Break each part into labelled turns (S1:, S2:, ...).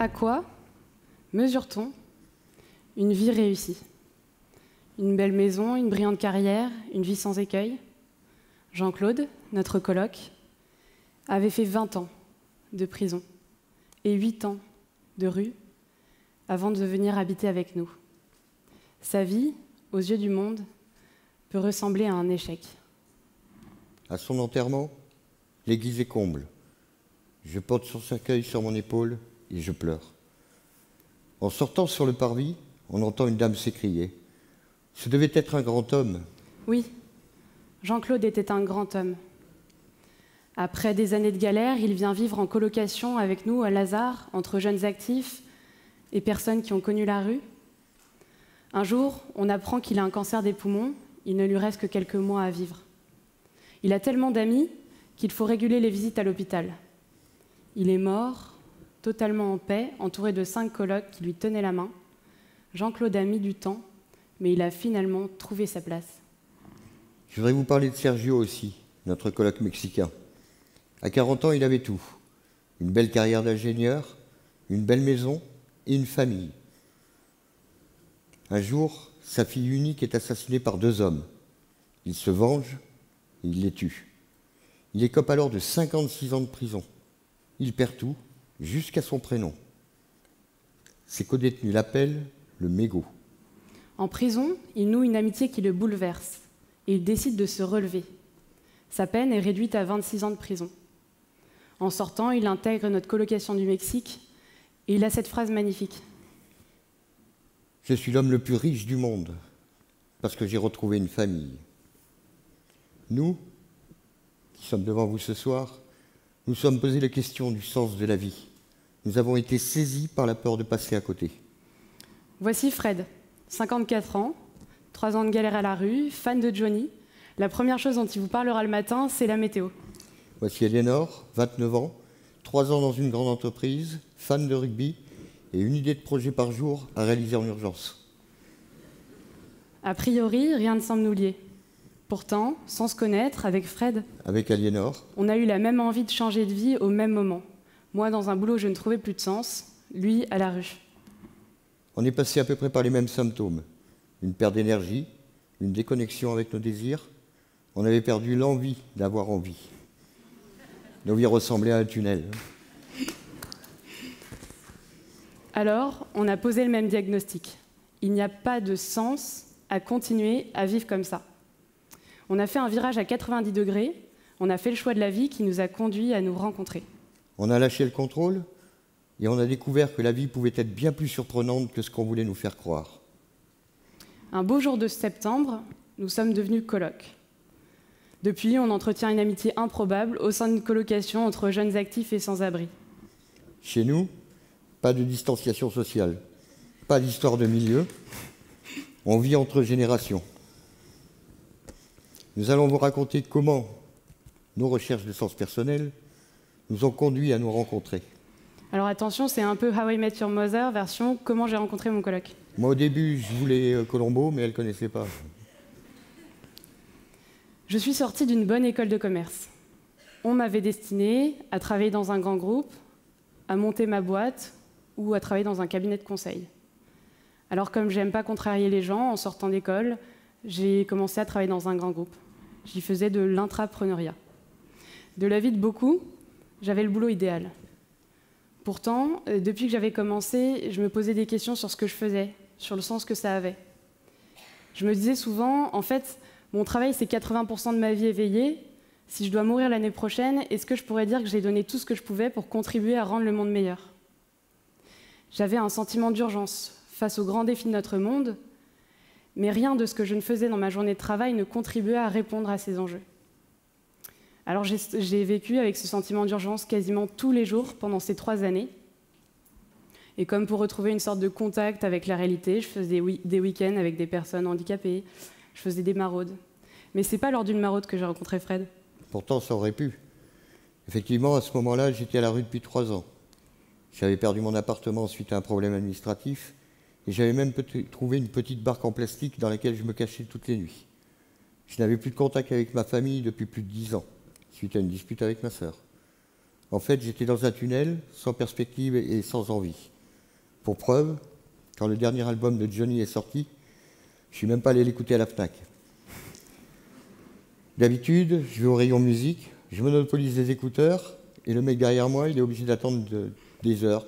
S1: À quoi mesure-t-on une vie réussie? Une belle maison, une brillante carrière, une vie sans écueil? Jean-Claude, notre coloc, avait fait 20 ans de prison et 8 ans de rue avant de venir habiter avec nous. Sa vie, aux yeux du monde, peut ressembler à un échec.
S2: À son enterrement, l'église est comble. Je porte son cercueil sur mon épaule et je pleure. En sortant sur le parvis, on entend une dame s'écrier. Ce devait être un grand homme.
S1: Oui, Jean-Claude était un grand homme. Après des années de galère, il vient vivre en colocation avec nous à Lazare, entre jeunes actifs et personnes qui ont connu la rue. Un jour, on apprend qu'il a un cancer des poumons. Il ne lui reste que quelques mois à vivre. Il a tellement d'amis qu'il faut réguler les visites à l'hôpital. Il est mort, totalement en paix, entouré de 5 colocs qui lui tenaient la main. Jean-Claude a mis du temps, mais il a finalement trouvé sa place.
S2: Je voudrais vous parler de Sergio aussi, notre coloc mexicain. À 40 ans, il avait tout. Une belle carrière d'ingénieur, une belle maison et une famille. Un jour, sa fille unique est assassinée par 2 hommes. Il se venge et il les tue. Il écope alors de 56 ans de prison. Il perd tout, jusqu'à son prénom. Ses codétenus l'appellent le mégot.
S1: En prison, il noue une amitié qui le bouleverse et il décide de se relever. Sa peine est réduite à 26 ans de prison. En sortant, il intègre notre colocation du Mexique et il a cette phrase magnifique.
S2: Je suis l'homme le plus riche du monde parce que j'ai retrouvé une famille. Nous, qui sommes devant vous ce soir, nous sommes posés la question du sens de la vie. Nous avons été saisis par la peur de passer à côté.
S1: Voici Fred, 54 ans, 3 ans de galère à la rue, fan de Johnny. La première chose dont il vous parlera le matin, c'est la météo.
S2: Voici Eleanor, 29 ans, 3 ans dans une grande entreprise, fan de rugby et une idée de projet par jour à réaliser en urgence.
S1: A priori, rien ne semble nous lier. Pourtant, sans se connaître, avec Fred,
S2: avec Aliénor,
S1: on a eu la même envie de changer de vie au même moment. Moi, dans un boulot où je ne trouvais plus de sens, lui, à la rue.
S2: On est passé à peu près par les mêmes symptômes. Une perte d'énergie, une déconnexion avec nos désirs. On avait perdu l'envie d'avoir envie. Nos vies ressemblaient à un tunnel.
S1: Alors, on a posé le même diagnostic. Il n'y a pas de sens à continuer à vivre comme ça. On a fait un virage à 90 degrés, on a fait le choix de la vie qui nous a conduits à nous rencontrer.
S2: On a lâché le contrôle et on a découvert que la vie pouvait être bien plus surprenante que ce qu'on voulait nous faire croire.
S1: Un beau jour de septembre, nous sommes devenus colocs. Depuis, on entretient une amitié improbable au sein d'une colocation entre jeunes actifs et sans-abri.
S2: Chez nous, pas de distanciation sociale, pas d'histoire de milieu. On vit entre générations. Nous allons vous raconter comment nos recherches de sens personnel nous ont conduits à nous rencontrer.
S1: Alors attention, c'est un peu How I Met Your Mother version comment j'ai rencontré mon coloc.
S2: Moi au début, je voulais Colombo, mais elle ne connaissait pas.
S1: Je suis sortie d'une bonne école de commerce. On m'avait destinée à travailler dans un grand groupe, à monter ma boîte ou à travailler dans un cabinet de conseil. Alors comme j'aime pas contrarier les gens, en sortant d'école, j'ai commencé à travailler dans un grand groupe. J'y faisais de l'intrapreneuriat. De l'avis de beaucoup, j'avais le boulot idéal. Pourtant, depuis que j'avais commencé, je me posais des questions sur ce que je faisais, sur le sens que ça avait. Je me disais souvent, en fait, mon travail, c'est 80% de ma vie éveillée. Si je dois mourir l'année prochaine, est-ce que je pourrais dire que j'ai donné tout ce que je pouvais pour contribuer à rendre le monde meilleur? J'avais un sentiment d'urgence face aux grands défis de notre monde, mais rien de ce que je ne faisais dans ma journée de travail ne contribuait à répondre à ces enjeux. Alors j'ai vécu avec ce sentiment d'urgence quasiment tous les jours pendant ces 3 années. Et comme pour retrouver une sorte de contact avec la réalité, je faisais des week-ends avec des personnes handicapées, je faisais des maraudes. Mais c'est pas lors d'une maraude que j'ai rencontré Fred.
S2: Pourtant, ça aurait pu. Effectivement, à ce moment-là, j'étais à la rue depuis 3 ans. J'avais perdu mon appartement suite à un problème administratif et j'avais même trouvé une petite barque en plastique dans laquelle je me cachais toutes les nuits. Je n'avais plus de contact avec ma famille depuis plus de 10 ans, suite à une dispute avec ma sœur. En fait, j'étais dans un tunnel, sans perspective et sans envie. Pour preuve, quand le dernier album de Johnny est sorti, je ne suis même pas allé l'écouter à la FNAC. D'habitude, je vais au rayon musique, je monopolise les écouteurs, et le mec derrière moi, il est obligé d'attendre des heures,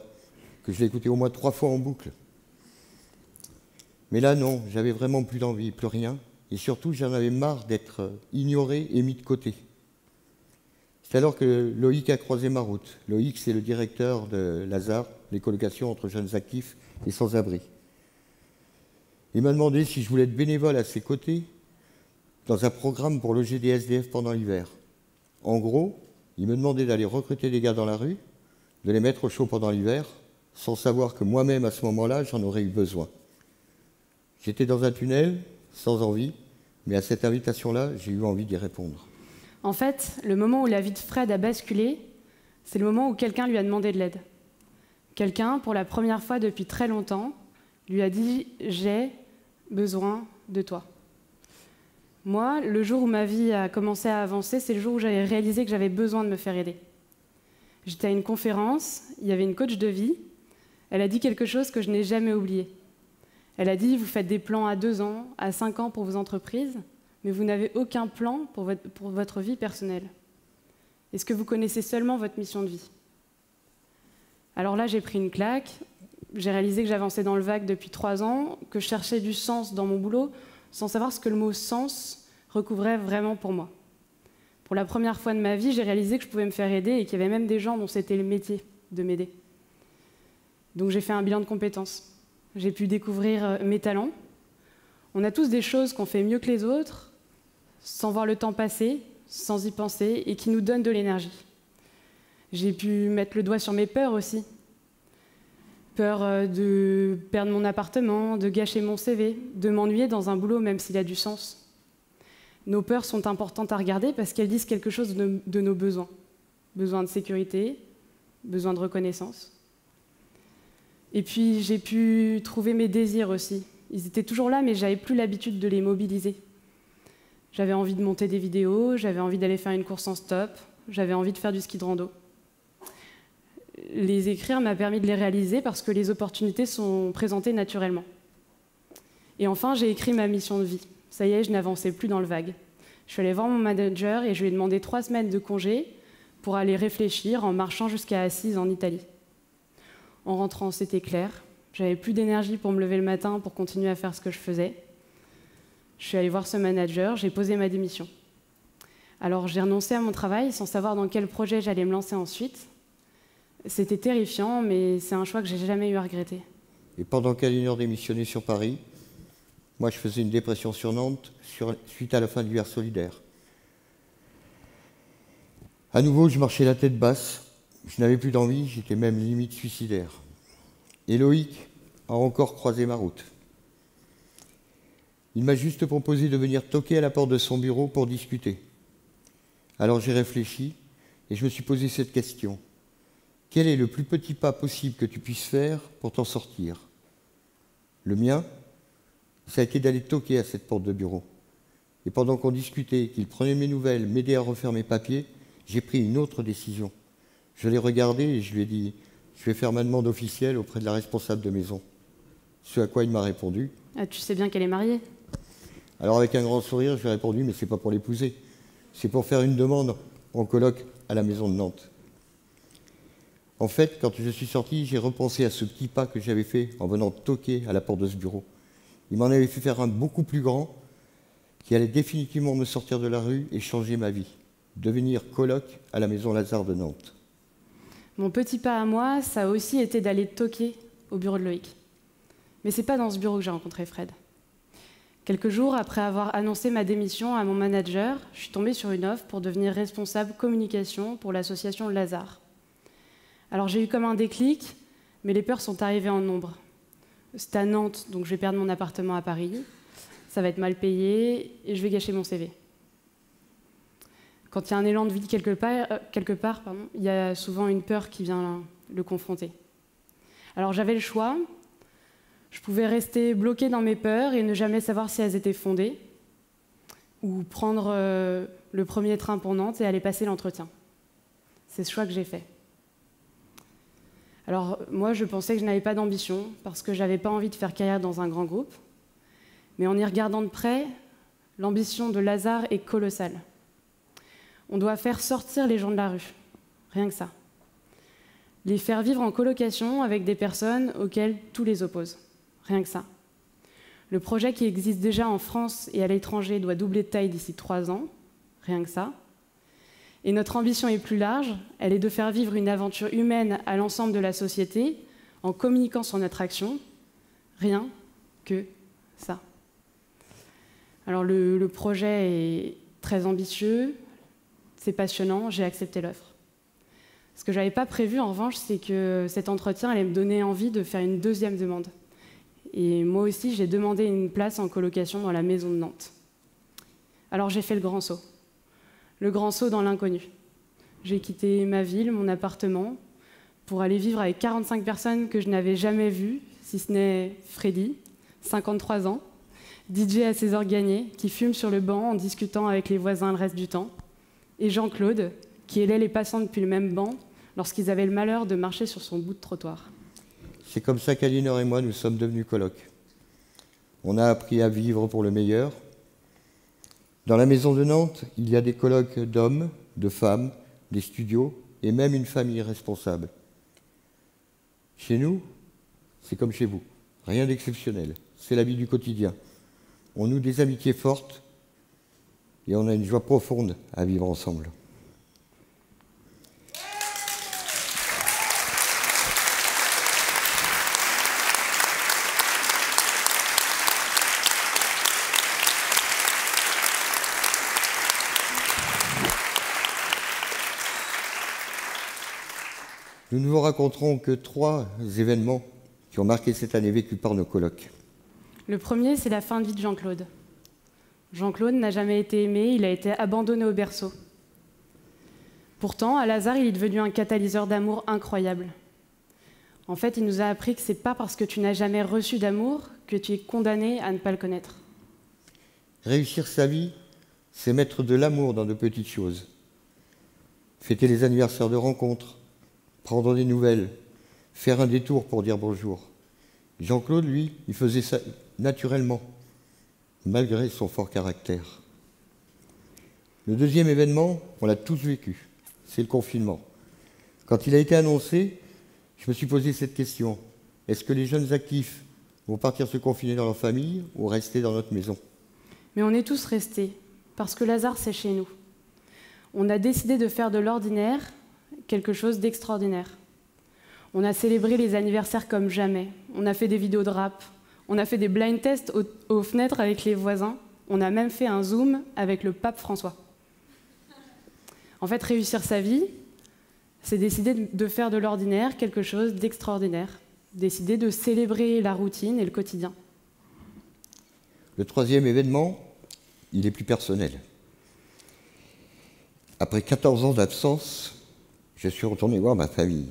S2: que je l'ai écouté au moins 3 fois en boucle. Mais là, non, j'avais vraiment plus d'envie, plus rien, et surtout, j'en avais marre d'être ignoré et mis de côté. C'est alors que Loïc a croisé ma route. Loïc, c'est le directeur de Lazare, les colocations entre jeunes actifs et sans-abri. Il m'a demandé si je voulais être bénévole à ses côtés dans un programme pour loger des SDF pendant l'hiver. En gros, il me demandait d'aller recruter des gars dans la rue, de les mettre au chaud pendant l'hiver, sans savoir que moi-même, à ce moment-là, j'en aurais eu besoin. J'étais dans un tunnel, sans envie, mais à cette invitation-là, j'ai eu envie d'y répondre.
S1: En fait, le moment où la vie de Fred a basculé, c'est le moment où quelqu'un lui a demandé de l'aide. Quelqu'un, pour la première fois depuis très longtemps, lui a dit « j'ai besoin de toi ». Moi, le jour où ma vie a commencé à avancer, c'est le jour où j'avais réalisé que j'avais besoin de me faire aider. J'étais à une conférence, il y avait une coach de vie, elle a dit quelque chose que je n'ai jamais oublié. Elle a dit « vous faites des plans à 2 ans, à 5 ans pour vos entreprises, mais vous n'avez aucun plan pour votre vie personnelle. Est-ce que vous connaissez seulement votre mission de vie ?» Alors là, j'ai pris une claque, j'ai réalisé que j'avançais dans le vague depuis 3 ans, que je cherchais du sens dans mon boulot, sans savoir ce que le mot « sens » recouvrait vraiment pour moi. Pour la première fois de ma vie, j'ai réalisé que je pouvais me faire aider et qu'il y avait même des gens dont c'était le métier de m'aider. Donc j'ai fait un bilan de compétences. J'ai pu découvrir mes talents. On a tous des choses qu'on fait mieux que les autres, sans voir le temps passer, sans y penser, et qui nous donnent de l'énergie. J'ai pu mettre le doigt sur mes peurs aussi. Peur de perdre mon appartement, de gâcher mon CV, de m'ennuyer dans un boulot même s'il a du sens. Nos peurs sont importantes à regarder parce qu'elles disent quelque chose de nos besoins. Besoin de sécurité, besoin de reconnaissance. Et puis j'ai pu trouver mes désirs aussi. Ils étaient toujours là, mais j'avais plus l'habitude de les mobiliser. J'avais envie de monter des vidéos, j'avais envie d'aller faire une course en stop, j'avais envie de faire du ski de rando. Les écrire m'a permis de les réaliser parce que les opportunités sont présentées naturellement. Et enfin, j'ai écrit ma mission de vie. Ça y est, je n'avançais plus dans le vague. Je suis allée voir mon manager et je lui ai demandé 3 semaines de congé pour aller réfléchir en marchant jusqu'à Assise en Italie. En rentrant, c'était clair. J'avais plus d'énergie pour me lever le matin pour continuer à faire ce que je faisais. Je suis allée voir ce manager, j'ai posé ma démission. Alors j'ai renoncé à mon travail sans savoir dans quel projet j'allais me lancer ensuite. C'était terrifiant, mais c'est un choix que j'ai jamais eu à regretter.
S2: Et pendant qu'Aliénor démissionnait sur Paris, moi je faisais une dépression sur Nantes suite à la fin de l'hiver solidaire. À nouveau, je marchais la tête basse, je n'avais plus d'envie, j'étais même limite suicidaire. Et Loïc a encore croisé ma route. Il m'a juste proposé de venir toquer à la porte de son bureau pour discuter. Alors j'ai réfléchi et je me suis posé cette question. Quel est le plus petit pas possible que tu puisses faire pour t'en sortir? Le mien, ça a été d'aller toquer à cette porte de bureau. Et pendant qu'on discutait, qu'il prenait mes nouvelles, m'aidait à refaire mes papiers, j'ai pris une autre décision. Je l'ai regardé et je lui ai dit « Je vais faire ma demande officielle auprès de la responsable de maison ». Ce à quoi il m'a répondu «
S1: Ah, tu sais bien qu'elle est mariée ?»
S2: Alors avec un grand sourire, je lui ai répondu « Mais c'est pas pour l'épouser, c'est pour faire une demande en coloc à la maison de Nantes ». En fait, quand je suis sorti, j'ai repensé à ce petit pas que j'avais fait en venant toquer à la porte de ce bureau. Il m'en avait fait faire un beaucoup plus grand qui allait définitivement me sortir de la rue et changer ma vie. Devenir coloc à la maison Lazare de Nantes.
S1: Mon petit pas à moi, ça a aussi été d'aller toquer au bureau de Loïc. Mais c'est pas dans ce bureau que j'ai rencontré Fred. Quelques jours après avoir annoncé ma démission à mon manager, je suis tombée sur une offre pour devenir responsable communication pour l'association Lazare. Alors j'ai eu comme un déclic, mais les peurs sont arrivées en nombre. C'est à Nantes, donc je vais perdre mon appartement à Paris, ça va être mal payé et je vais gâcher mon CV. Quand il y a un élan de vie quelque part, il y a souvent une peur qui vient le confronter. Alors j'avais le choix, je pouvais rester bloquée dans mes peurs et ne jamais savoir si elles étaient fondées, ou prendre le premier train pour Nantes et aller passer l'entretien. C'est ce choix que j'ai fait. Alors moi, je pensais que je n'avais pas d'ambition parce que je n'avais pas envie de faire carrière dans un grand groupe. Mais en y regardant de près, l'ambition de Lazare est colossale. On doit faire sortir les gens de la rue, rien que ça. Les faire vivre en colocation avec des personnes auxquelles tout les oppose, rien que ça. Le projet qui existe déjà en France et à l'étranger doit doubler de taille d'ici 3 ans, rien que ça. Et notre ambition est plus large, elle est de faire vivre une aventure humaine à l'ensemble de la société en communiquant sur notre action, rien que ça. Alors le projet est très ambitieux, c'est passionnant, j'ai accepté l'offre. Ce que je n'avais pas prévu en revanche, c'est que cet entretien allait me donner envie de faire une deuxième demande. Et moi aussi, j'ai demandé une place en colocation dans la maison de Nantes. Alors j'ai fait le grand saut. Le grand saut dans l'inconnu. J'ai quitté ma ville, mon appartement, pour aller vivre avec 45 personnes que je n'avais jamais vues, si ce n'est Freddy, 53 ans, DJ à ses heures gagnées, qui fume sur le banc en discutant avec les voisins le reste du temps, et Jean-Claude, qui aidait les passants depuis le même banc lorsqu'ils avaient le malheur de marcher sur son bout de trottoir.
S2: C'est comme ça qu'Aliénor et moi, nous sommes devenus colocs. On a appris à vivre pour le meilleur. Dans la maison de Nantes, il y a des colocs d'hommes, de femmes, des studios et même une famille responsable. Chez nous, c'est comme chez vous. Rien d'exceptionnel. C'est la vie du quotidien. On noue des amitiés fortes et on a une joie profonde à vivre ensemble. Nous ne vous raconterons que 3 événements qui ont marqué cette année vécue par nos colocs.
S1: Le premier, c'est la fin de vie de Jean-Claude. Jean-Claude n'a jamais été aimé, il a été abandonné au berceau. Pourtant, à Lazare, il est devenu un catalyseur d'amour incroyable. En fait, il nous a appris que ce n'est pas parce que tu n'as jamais reçu d'amour que tu es condamné à ne pas le connaître.
S2: Réussir sa vie, c'est mettre de l'amour dans de petites choses. Fêter les anniversaires de rencontres, prendre des nouvelles, faire un détour pour dire bonjour. Jean-Claude, lui, il faisait ça naturellement, malgré son fort caractère. Le deuxième événement, on l'a tous vécu, c'est le confinement. Quand il a été annoncé, je me suis posé cette question. Est-ce que les jeunes actifs vont partir se confiner dans leur famille ou rester dans notre maison?
S1: Mais on est tous restés, parce que Lazare, c'est chez nous. On a décidé de faire de l'ordinaire quelque chose d'extraordinaire. On a célébré les anniversaires comme jamais. On a fait des vidéos de rap. On a fait des blind tests aux fenêtres avec les voisins. On a même fait un Zoom avec le pape François. En fait, réussir sa vie, c'est décider de faire de l'ordinaire quelque chose d'extraordinaire. Décider de célébrer la routine et le quotidien.
S2: Le troisième événement, il est plus personnel. Après 14 ans d'absence, je suis retourné voir ma famille.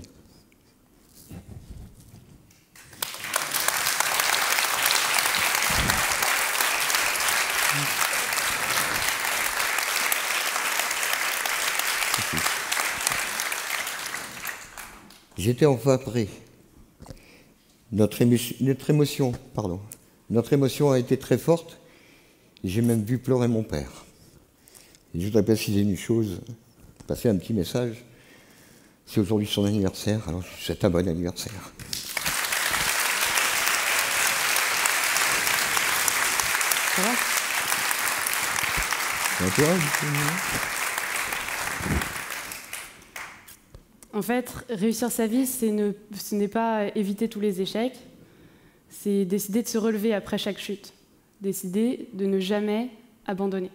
S2: J'étais enfin prêt. Notre émotion a été très forte et j'ai même vu pleurer mon père. Et je voudrais préciser une chose, passer un petit message. C'est aujourd'hui son anniversaire, alors je vous souhaite un bon anniversaire.
S1: Ça va ? En fait, réussir sa vie, ce n'est pas éviter tous les échecs, c'est décider de se relever après chaque chute, décider de ne jamais abandonner.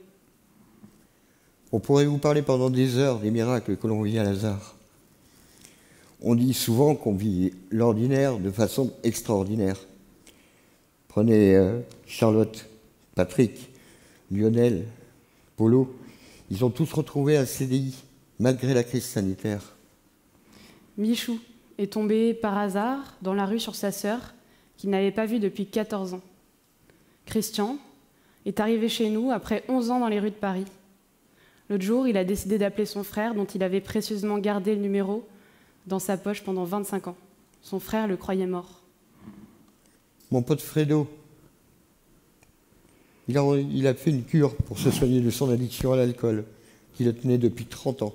S2: On pourrait vous parler pendant des heures des miracles que l'on vit à Lazare. On dit souvent qu'on vit l'ordinaire de façon extraordinaire. Prenez Charlotte, Patrick, Lionel, Polo, ils ont tous retrouvé un CDI, malgré la crise sanitaire.
S1: Michou est tombé par hasard dans la rue sur sa sœur, qu'il n'avait pas vue depuis 14 ans. Christian est arrivé chez nous après 11 ans dans les rues de Paris. L'autre jour, il a décidé d'appeler son frère, dont il avait précieusement gardé le numéro dans sa poche pendant 25 ans. Son frère le croyait mort.
S2: Mon pote Fredo, il a fait une cure pour se soigner de son addiction à l'alcool, qui le tenait depuis 30 ans.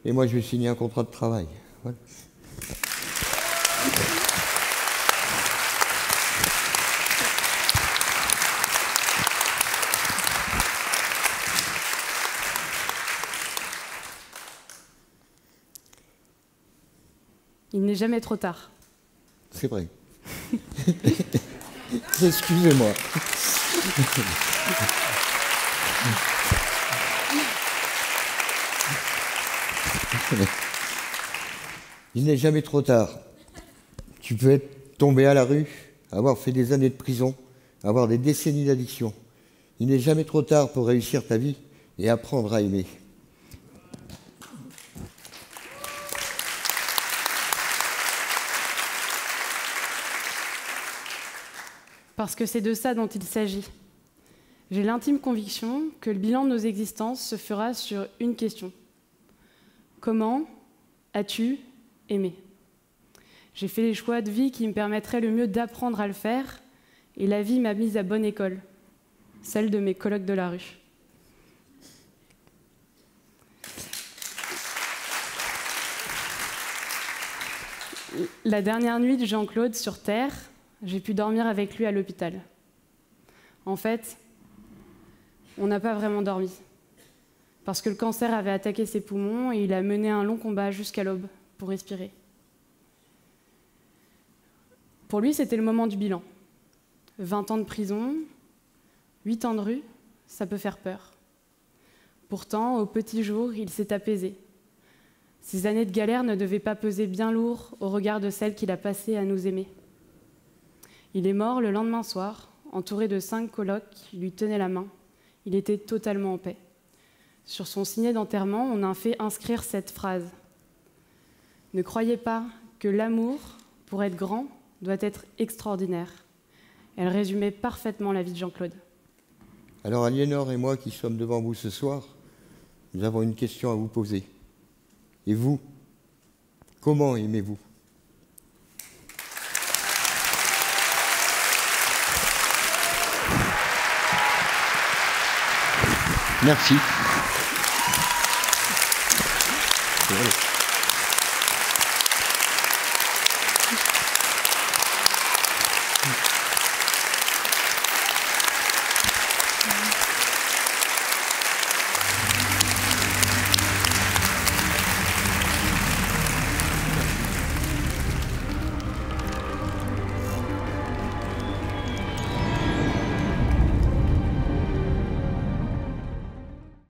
S2: Et moi, je lui ai signé un contrat de travail. Voilà.
S1: Il n'est jamais trop tard.
S2: C'est vrai. Excusez-moi. Il n'est jamais trop tard. Tu peux être tombé à la rue, avoir fait des années de prison, avoir des décennies d'addiction. Il n'est jamais trop tard pour réussir ta vie et apprendre à aimer.
S1: Parce que c'est de ça dont il s'agit. J'ai l'intime conviction que le bilan de nos existences se fera sur une question. Comment as-tu aimé ? J'ai fait les choix de vie qui me permettraient le mieux d'apprendre à le faire, et la vie m'a mise à bonne école, celle de mes colocs de la rue. La dernière nuit de Jean-Claude sur Terre, j'ai pu dormir avec lui à l'hôpital. En fait, on n'a pas vraiment dormi, parce que le cancer avait attaqué ses poumons et il a mené un long combat jusqu'à l'aube pour respirer. Pour lui, c'était le moment du bilan. 20 ans de prison, 8 ans de rue, ça peut faire peur. Pourtant, au petit jour, il s'est apaisé. Ces années de galère ne devaient pas peser bien lourd au regard de celles qu'il a passées à nous aimer. Il est mort le lendemain soir, entouré de 5 colocs qui lui tenaient la main. Il était totalement en paix. Sur son signet d'enterrement, on a fait inscrire cette phrase. « Ne croyez pas que l'amour, pour être grand, doit être extraordinaire. » Elle résumait parfaitement la vie de Jean-Claude.
S2: Alors Aliénor et moi qui sommes devant vous ce soir, nous avons une question à vous poser. Et vous, comment aimez-vous ? Merci.